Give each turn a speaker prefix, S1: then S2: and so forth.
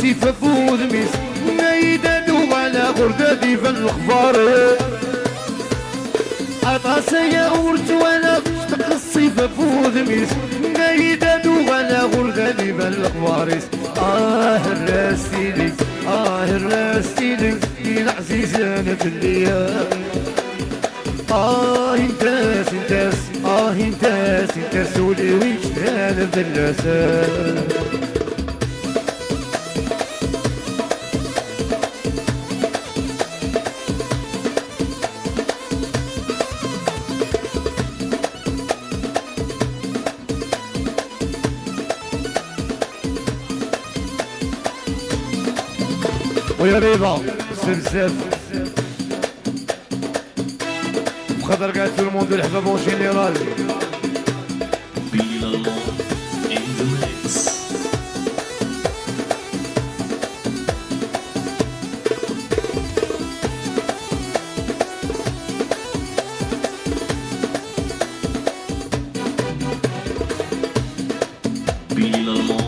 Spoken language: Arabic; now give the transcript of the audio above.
S1: السيف بوذميس نايدانو على غردادي في الخبار عطاسيا ورت وانا اشتق الصيف بوذميس نايدانو على غردادي في الخبار الراسيلي الراسيلي العزيز انا في الليل انتاس انتاس انتاس انتاس ولي ويشتغل بالرسال ويا ريبا سلسف بخاطر قاعد تو الموند الحباب اون جينيرال
S2: Bilal